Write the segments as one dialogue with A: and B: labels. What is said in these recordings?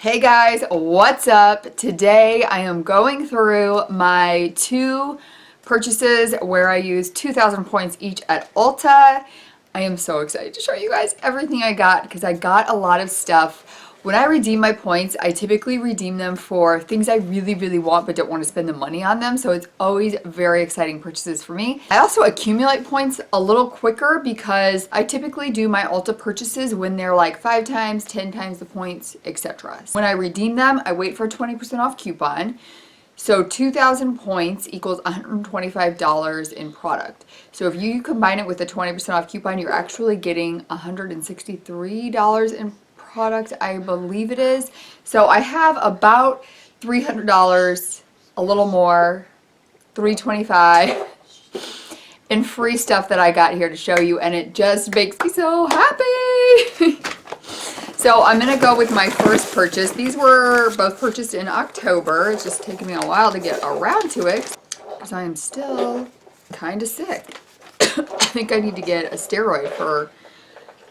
A: Hey guys, what's up? Today I am going through my two purchases where I used 2,000 points each at Ulta. I am so excited to show you guys everything I got because I got a lot of stuff. When I redeem my points, I typically redeem them for things I really want but don't want to spend the money on them. So it's always very exciting purchases for me. I also accumulate points a little quicker because I typically do my Ulta purchases when they're like 5 times, 10 times the points, etc. When I redeem them, I wait for a 20% off coupon. So 2,000 points equals $125 in product. So if you combine it with a 20% off coupon, you're actually getting $163 in product, I believe it is. So I have about $300, a little more, $325 in free stuff that I got here to show you, and it just makes me so happy. So I'm going to go with my first purchase. These were both purchased in October. It's just taken me a while to get around to it because I am still kind of sick. I think I need to get a steroid for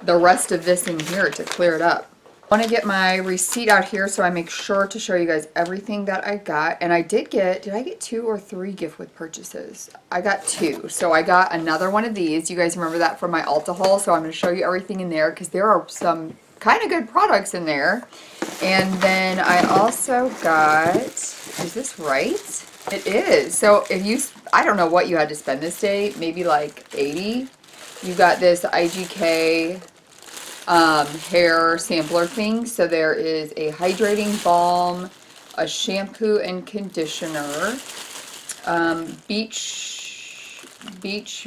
A: the rest of this in here to clear it up. I want to get my receipt out here so I make sure to show you guys everything that I got. And I did I get 2 or 3 gift with purchases? I got 2. So I got another one of these. You guys remember that from my Ulta haul. So I'm going to show you everything in there because there are some kind of good products in there. And then I also got, is this right? It is. So if you, I don't know what you had to spend this day, maybe like 80. You got this IGK hair sampler thing. So there is a hydrating balm, a shampoo and conditioner, beach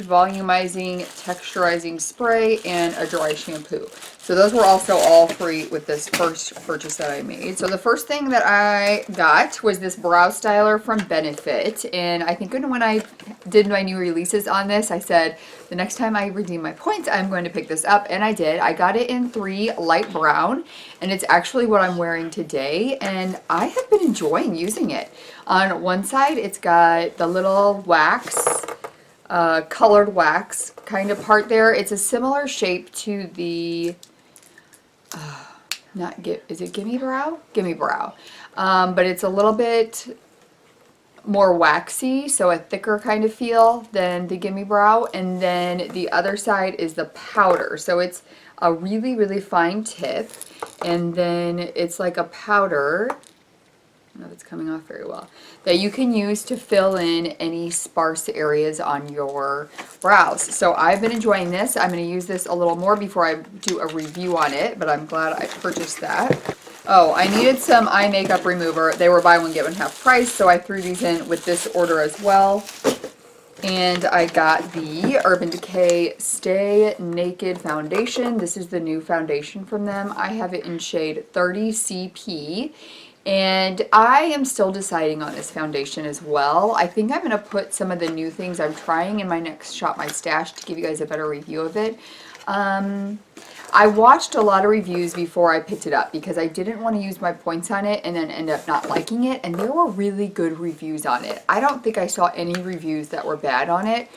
A: volumizing texturizing spray, and a dry shampoo. So those were also all free with this first purchase that I made. So the first thing that I got was this brow styler from Benefit. And I think when I did my new releases on this, I said the next time I redeem my points, I'm going to pick this up. And I did. I got it in 3 light brown. And it's actually what I'm wearing today. And I have been enjoying using it. On one side, it's got the little wax, colored wax kind of part there. It's a similar shape to the is it Gimme Brow? Gimme Brow. But it's a little bit more waxy, so a thicker kind of feel than the Gimme Brow. And then the other side is the powder. So it's a really fine tip. And then it's like a powder, I don't know if it's coming off very well, that you can use to fill in any sparse areas on your brows. So I've been enjoying this. I'm going to use this a little more before I do a review on it, but I'm glad I purchased that. Oh, I needed some eye makeup remover. They were buy one get one half price, so I threw these in with this order as well. And I got the Urban Decay Stay Naked Foundation. This is the new foundation from them. I have it in shade 30 CP. And I am still deciding on this foundation as well. I think I'm going to put some of the new things I'm trying in my next Shop My Stash to give you guys a better review of it. I watched a lot of reviews before I picked it up because I didn't want to use my points on it and then end up not liking it. And there were really good reviews on it. I don't think I saw any reviews that were bad on it,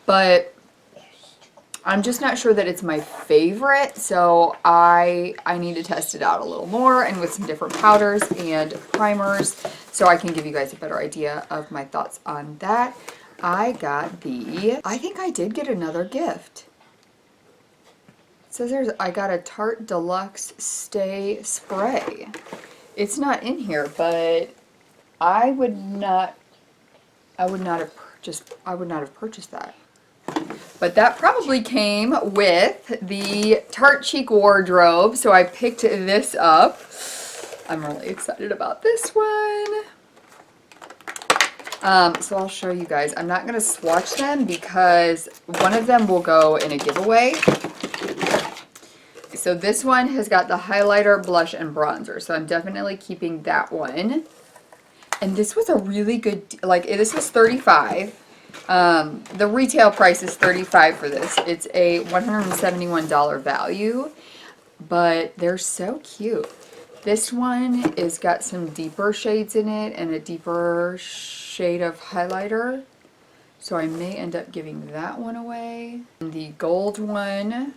A: but I'm just not sure that it's my favorite, so I need to test it out a little more and with some different powders and primers so I can give you guys a better idea of my thoughts on that. I think I did get another gift. It says I got a Tarte Deluxe Stay Spray. It's not in here, but I would not have purchased that. But that probably came with the Tarte Cheek Wardrobe, so I picked this up. I'm really excited about this one. So I'll show you guys. I'm not going to swatch them because one of them will go in a giveaway. So this one has got the highlighter, blush, and bronzer, so I'm definitely keeping that one. And this was a really good, like, this was $35. The retail price is $35 for this. It's a $171 value, but they're so cute. This one is got some deeper shades in it and a deeper shade of highlighter. So I may end up giving that one away. And the gold one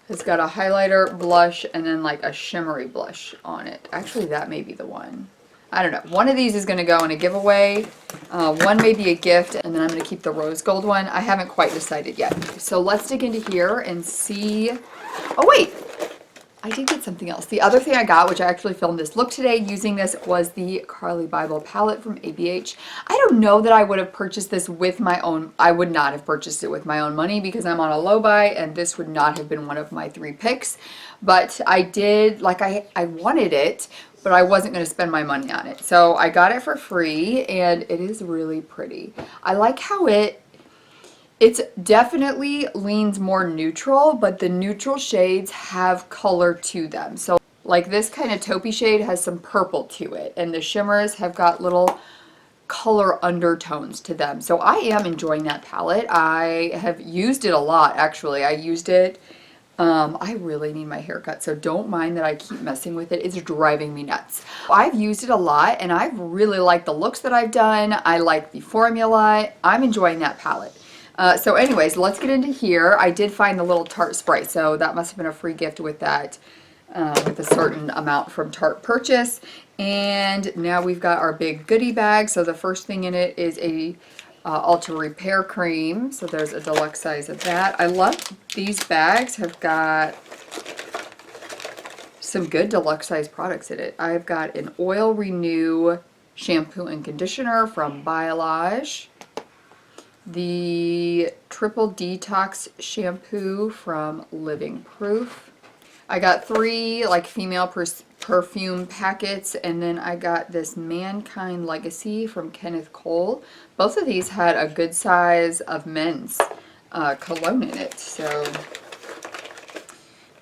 A: It's got a highlighter, blush, and then like a shimmery blush on it. Actually, that may be the one. I don't know. One of these is going to go in a giveaway. One may be a gift, and then I'm going to keep the rose gold one. I haven't quite decided yet. So let's dig into here and see. Oh, wait. I did get something else. The other thing I got, which I actually filmed this look today using this, was the Carly Bible palette from ABH. I don't know that I would have purchased this with my own, I would not have purchased it with my own money because I'm on a low buy and this would not have been one of my 3 picks. But I did, like I wanted it, but I wasn't going to spend my money on it. So I got it for free and it is really pretty. I like how it's definitely leans more neutral, but the neutral shades have color to them. So like this kind of taupey shade has some purple to it, and the shimmers have got little color undertones to them. So I am enjoying that palette. I have used it a lot, actually. I used it. I really need my haircut, so don't mind that I keep messing with it. It's driving me nuts. I've used it a lot, and I've really liked the looks that I've done. I like the formula. I'm enjoying that palette. So anyways, let's get into here. I did find the little Tarte spray, so that must have been a free gift with that, with a certain amount from Tarte purchase. And now we've got our big goodie bag. So the first thing in it is a Ulta Repair Cream. So there's a deluxe size of that. I love these bags. Have got some good deluxe size products in it. I've got an Oil Renew shampoo and conditioner from Biolage. The Triple Detox shampoo from Living Proof. I got 3 like female perfume packets, and then I got this Mankind Legacy from Kenneth Cole. Both of these had a good size of men's cologne in it. So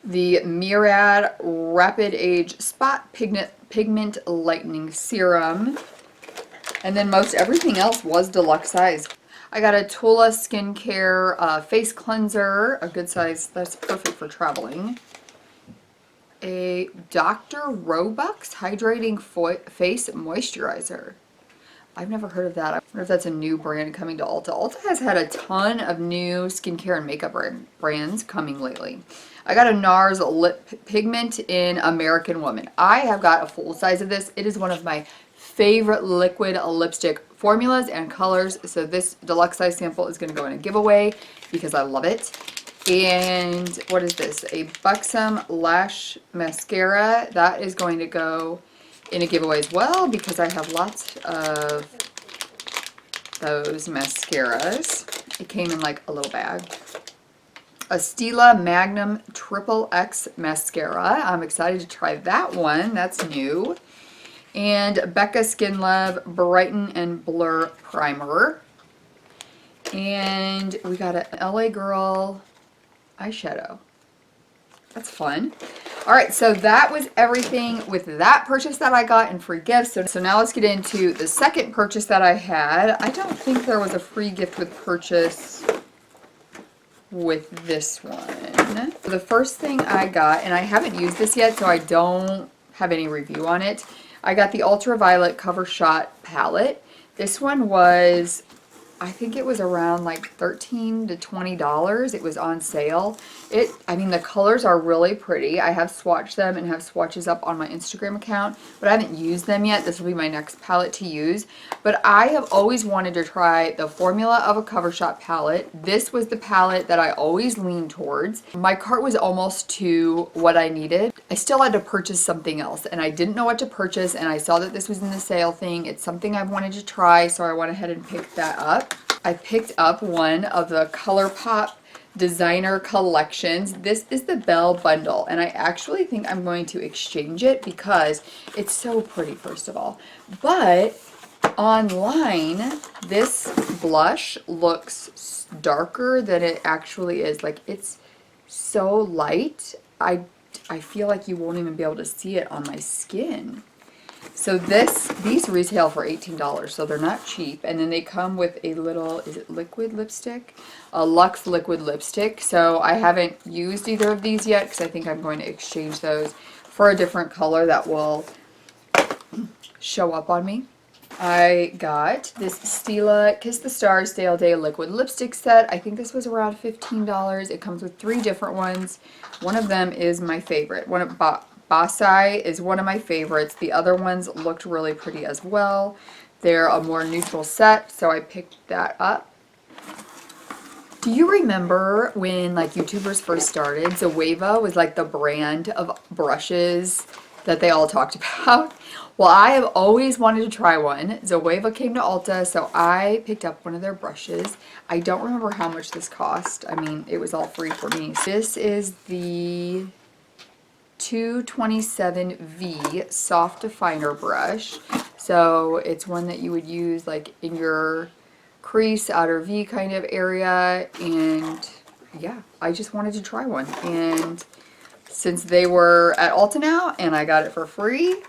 A: the Murad Rapid Age Spot Pigment Lightening Serum. And then most everything else was deluxe size. I got a Tula Skincare face cleanser, a good size, that's perfect for traveling. A Dr. Robux Hydrating Face Moisturizer. I've never heard of that. I wonder if that's a new brand coming to Ulta. Ulta has had a ton of new skincare and makeup brands coming lately. I got a NARS Lip Pigment in American Woman. I have got a full size of this. It is one of my favorite liquid lipstick formulas and colors. So this deluxe size sample is going to go in a giveaway because I love it. And what is this? A Buxom Lash Mascara. That is going to go in a giveaway as well because I have lots of those mascaras. It came in like a little bag. A Stila Magnum Triple X Mascara. I'm excited to try that one. That's new. And Becca Skin Love Brighten and Blur Primer. And we got an LA Girl eyeshadow. That's fun. All right, so that was everything with that purchase that I got and free gifts. So now let's get into the second purchase that I had. I don't think there was a free gift with purchase with this one. So the first thing I got, and I haven't used this yet, so I don't have any review on it. I got the Ultraviolet Cover Shot palette. This one was, I think it was around like $13 to $20. It was on sale. I mean, the colors are really pretty. I have swatched them and have swatches up on my Instagram account, but I haven't used them yet. This will be my next palette to use. But I have always wanted to try the formula of a Cover Shot palette. This was the palette that I always lean towards. My cart was almost to what I needed. I still had to purchase something else, and I didn't know what to purchase, and I saw that this was in the sale thing. It's something I've wanted to try, so I went ahead and picked that up. I picked up one of the ColourPop designer collections. This is the Belle bundle, and I actually think I'm going to exchange it because it's so pretty, first of all. But online, this blush looks darker than it actually is. Like, it's so light, I feel like you won't even be able to see it on my skin. So these retail for $18, so they're not cheap. And then they come with a little, is it liquid lipstick? A Luxe liquid lipstick. So I haven't used either of these yet because I think I'm going to exchange those for a different color that will show up on me. I got this Stila Kiss the Stars Day All Day liquid lipstick set. I think this was around $15. It comes with 3 different ones. One of them is my favorite. One of Basai is one of my favorites. The other ones looked really pretty as well. They're a more neutral set, so I picked that up. Do you remember when like YouTubers first started, Zoeva was like the brand of brushes that they all talked about? Well, I have always wanted to try one. Zoeva came to Ulta, so I picked up one of their brushes. I don't remember how much this cost. I mean, it was all free for me. This is the 227V soft definer brush. So it's one that you would use like in your crease, outer V kind of area, and yeah, I just wanted to try one. And since they were at Ulta now and I got it for free,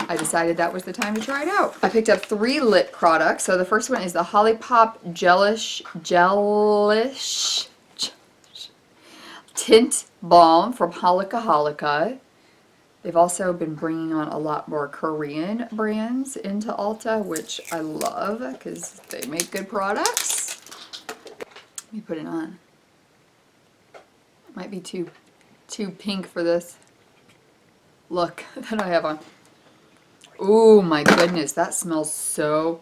A: I decided that was the time to try it out. I picked up 3 lip products. So the first one is the Holly Pop Gelish Tint Balm from Holika Holika. They've also been bringing on a lot more Korean brands into Ulta, which I love because they make good products. Let me put it on. It might be too pink for this look that I have on. Oh my goodness, that smells so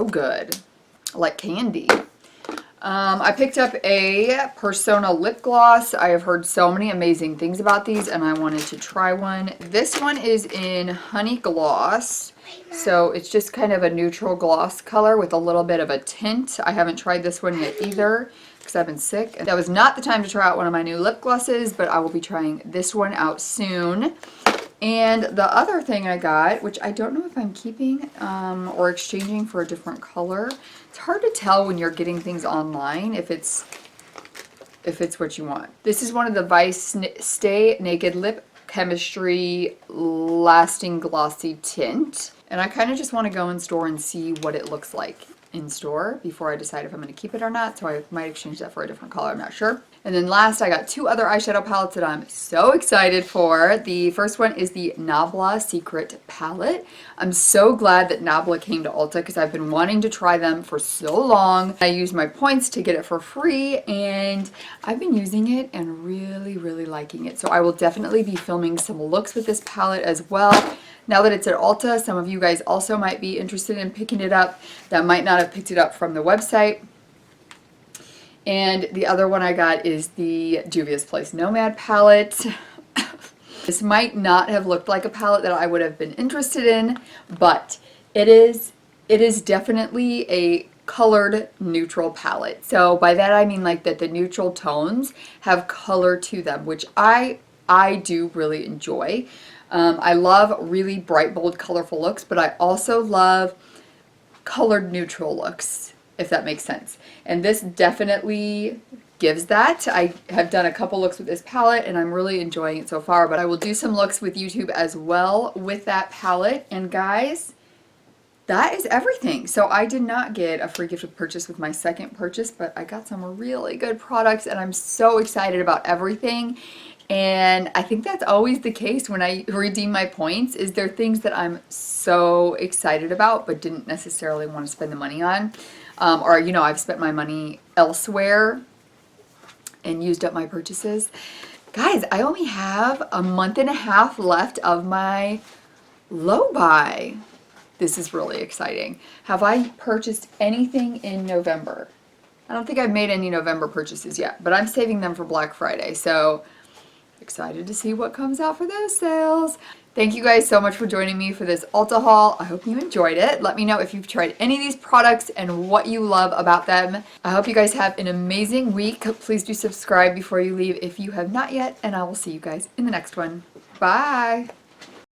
A: good. Like candy. I picked up a Persona lip gloss. I have heard so many amazing things about these and I wanted to try one. This one is in Honey Gloss. So it's just kind of a neutral gloss color with a little bit of a tint. I haven't tried this one yet either because I've been sick. That was not the time to try out one of my new lip glosses, but I will be trying this one out soon. And the other thing I got, which I don't know if I'm keeping or exchanging for a different color. It's hard to tell when you're getting things online if it's what you want. This is one of the Vice Stay Naked Lip Chemistry Lasting Glossy Tint. And I kind of just want to go in store and see what it looks like in store before I decide if I'm going to keep it or not. So I might exchange that for a different color, I'm not sure. And then last, I got 2 other eyeshadow palettes that I'm so excited for. The first one is the Nabla Secret Palette. I'm so glad that Nabla came to Ulta because I've been wanting to try them for so long. I used my points to get it for free and I've been using it and really liking it. So I will definitely be filming some looks with this palette as well. Now that it's at Ulta, some of you guys also might be interested in picking it up that might not have picked it up from the website. And the other one I got is the Juvia's Place Nomad palette. This might not have looked like a palette that I would have been interested in, but it is definitely a colored neutral palette. So by that I mean like that the neutral tones have color to them, which I do really enjoy. I love really bright, bold, colorful looks, but I also love colored neutral looks, if that makes sense. And this definitely gives that. I have done a couple looks with this palette and I'm really enjoying it so far, but I will do some looks with YouTube as well with that palette. And guys, that is everything. So I did not get a free gift of purchase with my second purchase, but I got some really good products and I'm so excited about everything. And I think that's always the case when I redeem my points, is there things that I'm so excited about but didn't necessarily want to spend the money on. Or, you know, I've spent my money elsewhere and used up my purchases. Guys, I only have a month and a half left of my low buy. This is really exciting. Have I purchased anything in November? I don't think I've made any November purchases yet, but I'm saving them for Black Friday. So excited to see what comes out for those sales. Thank you guys so much for joining me for this Ulta haul. I hope you enjoyed it. Let me know if you've tried any of these products and what you love about them. I hope you guys have an amazing week. Please do subscribe before you leave if you have not yet, and I will see you guys in the next one. Bye!